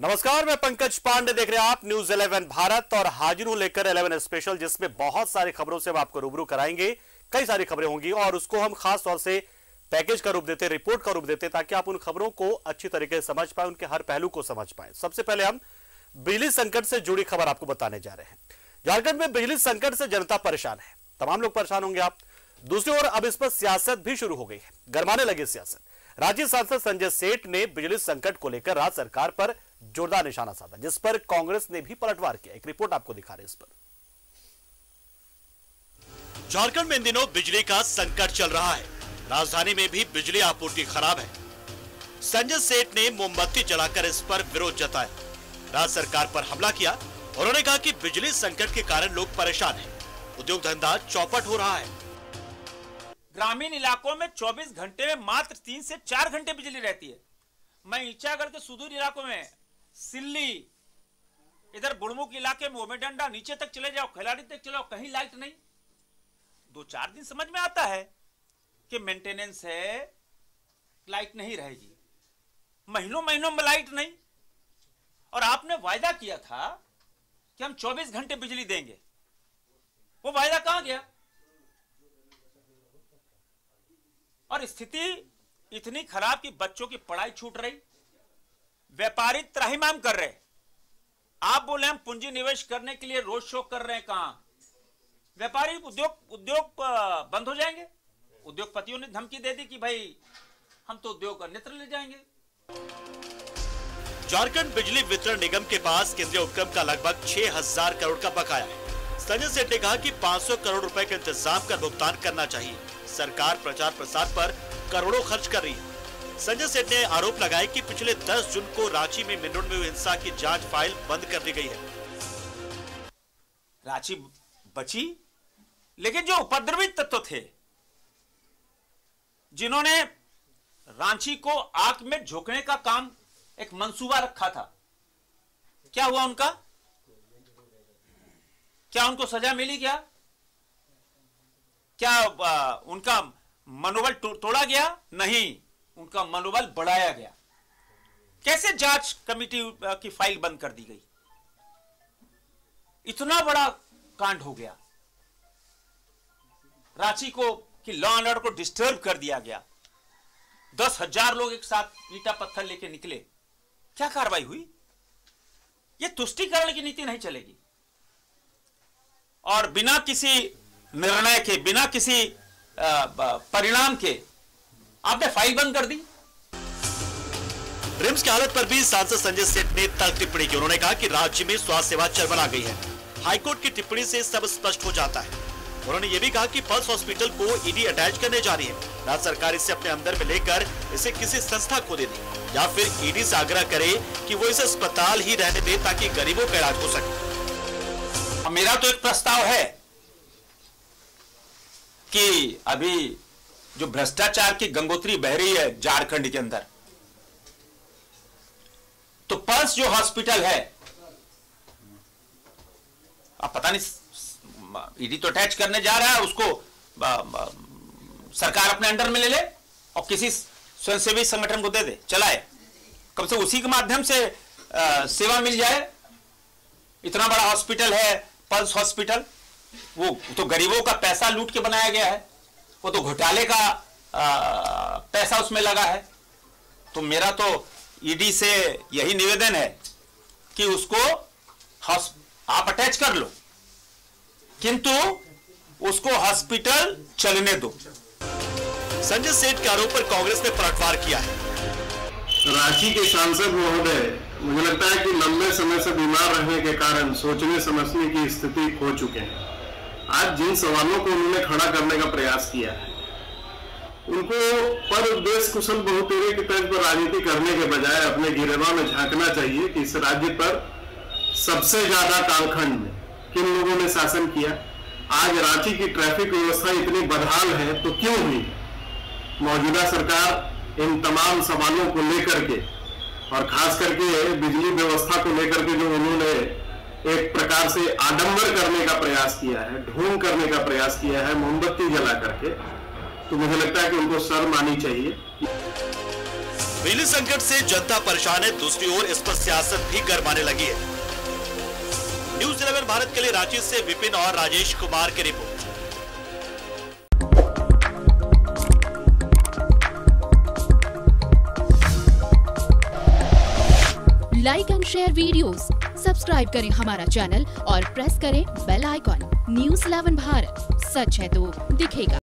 नमस्कार, मैं पंकज पांडे, देख रहे हैं आप न्यूज 11 भारत और हाजिर हूं लेकर 11 स्पेशल, जिसमें बहुत सारी खबरों से हम आपको रूबरू कराएंगे। कई सारी खबरें होंगी और उसको हम खास तौर से पैकेज का रूप देते, रिपोर्ट का रूप देते, ताकि आप उन खबरों को अच्छी तरीके से समझ पाए, उनके हर पहलू को समझ पाए। सबसे पहले हम बिजली संकट से जुड़ी खबर आपको बताने जा रहे हैं। झारखंड में बिजली संकट से जनता परेशान है, तमाम लोग परेशान होंगे आप। दूसरी ओर अब इस पर सियासत भी शुरू हो गई है, गरमाने लगी सियासत। राज्य सांसद संजय सेठ ने बिजली संकट को लेकर राज्य सरकार पर जोरदार निशाना साधा, जिस पर कांग्रेस ने भी पलटवार किया। एक रिपोर्ट आपको दिखा रहे हैं इस पर। झारखंड में इन दिनों बिजली का संकट चल रहा है। राजधानी में भी बिजली आपूर्ति खराब है। संजय सेठ ने मोमबत्ती जलाकर इस पर विरोध जताया, राज्य सरकार पर हमला किया। उन्होंने कहा कि बिजली संकट के कारण लोग परेशान हैं, उद्योग धंधा चौपट हो रहा है। ग्रामीण इलाकों में 24 घंटे में मात्र 3 से 4 घंटे बिजली रहती है। मैं ईचागढ़ के सुदूर इलाकों में, सिल्ली, इधर बुड़मुख इलाके में, ओमेडंडा नीचे तक चले जाओ, खिलाड़ी तक चले जाओ, कहीं लाइट नहीं। 2-4 दिन समझ में आता है कि मेंटेनेंस है, लाइट नहीं रहेगी। महीनों महीनों में लाइट नहीं। और आपने वायदा किया था कि हम 24 घंटे बिजली देंगे, वो वायदा कहां गया? और स्थिति इतनी खराब कि बच्चों की पढ़ाई छूट रही, व्यापारी त्राहिमाम कर रहे। आप बोले हम पूंजी निवेश करने के लिए रोड शो कर रहे हैं, कहां? व्यापारी उद्योग बंद हो जाएंगे। उद्योगपतियों ने धमकी दे दी कि भाई हम तो उद्योग का नेत्र ले जाएंगे। झारखंड बिजली वितरण निगम के पास केंद्रीय उपक्रम का लगभग 6000 करोड़ का बकाया है। संजय सेठ ने कहा कि 500 करोड़ रुपए का इंतजाम कर भुगतान करना चाहिए। सरकार प्रचार प्रसार पर करोड़ों खर्च कर रही है। संजय सेठ ने आरोप लगाया कि पिछले 10 जून को रांची में मिनट में हुई हिंसा की जांच फाइल बंद कर दी गई है। रांची बची, लेकिन जो उपद्रवित तत्व थे, जिन्होंने रांची को आग में झोंकने का काम, एक मंसूबा रखा था, क्या हुआ उनका? क्या उनको सजा मिली? क्या उनका मनोबल तोड़ा गया? नहीं, उनका मनोबल बढ़ाया गया। कैसे जांच कमेटी की फाइल बंद कर दी गई? इतना बड़ा कांड हो गया। रांची को कि लॉ एंड ऑर्डर को डिस्टर्ब कर दिया गया। 10,000 लोग एक साथ ईटा पत्थर लेके निकले। क्या कार्रवाई हुई? यह तुष्टीकरण की नीति नहीं चलेगी। और बिना किसी निर्णय के, बिना किसी परिणाम के आपने फाइल बंद कर दी। रिम्स की हालत पर भी सांसद संजय सेठ ने तल्ख टिप्पणी की। उन्होंने कहा कि राज्य में स्वास्थ्य सेवा चरमरा गई है। हाईकोर्ट की टिप्पणी से सब स्पष्ट हो जाता है। उन्होंने ये भी कहा कि पल्स हॉस्पिटल को ईडी अटैच करने जा रही है। राज्य सरकार इसे अपने अंदर में लेकर इसे किसी संस्था को दे दे, या फिर ईडी से आग्रह करे कि वो इसे अस्पताल ही रहने दे, ताकि गरीबों का इलाज हो सके। मेरा तो एक प्रस्ताव है कि अभी जो भ्रष्टाचार की गंगोत्री बह रही है झारखंड के अंदर, तो पल्स जो हॉस्पिटल है, अब पता नहीं ईडी तो अटैच करने जा रहा है, उसको सरकार अपने अंडर में ले ले और किसी स्वयंसेवी संगठन को दे दे, चलाए। कम से उसी के माध्यम से सेवा मिल जाए। इतना बड़ा हॉस्पिटल है पल्स हॉस्पिटल, वो तो गरीबों का पैसा लूट के बनाया गया है, वो तो घोटाले का पैसा उसमें लगा है। तो मेरा तो ईडी से यही निवेदन है कि उसको आप अटैच कर लो, किंतु उसको हॉस्पिटल चलने दो। संजय सेठ के आरोप पर कांग्रेस ने पलटवार किया है। रांची के सांसद महोदय, मुझे लगता है कि लंबे समय से बीमार रहने के कारण सोचने समझने की स्थिति खो चुके हैं। आज जिन सवालों को उन्होंने खड़ा करने का प्रयास किया है, उनको पर उद्देश्य कुशल बहुतेरे की तर्ज पर राजनीति करने के बजाय अपने गिरेबान में झांकना चाहिए कि इस राज्य पर सबसे ज्यादा कालखंड में किन लोगों ने शासन किया। आज रांची की ट्रैफिक व्यवस्था इतनी बदहाल है तो क्यों हुई? मौजूदा सरकार इन तमाम सवालों को लेकर के, और खास करके बिजली व्यवस्था को लेकर के जो उन्होंने एक प्रकार से आडंबर करने का प्रयास किया है, ढोंग करने का प्रयास किया है, मोमबत्ती जला करके, तो मुझे लगता है कि उनको शर्म आनी चाहिए। बिजली संकट से जनता परेशान है, दूसरी ओर इस पर सियासत भी गरमाने लगी है। न्यूज़ 11 भारत के लिए रांची से विपिन और राजेश कुमार की report. Like and share videos, subscribe करें हमारा चैनल और प्रेस करें बेल आइकॉन। न्यूज़ 11 भारत, सच है तो दिखेगा।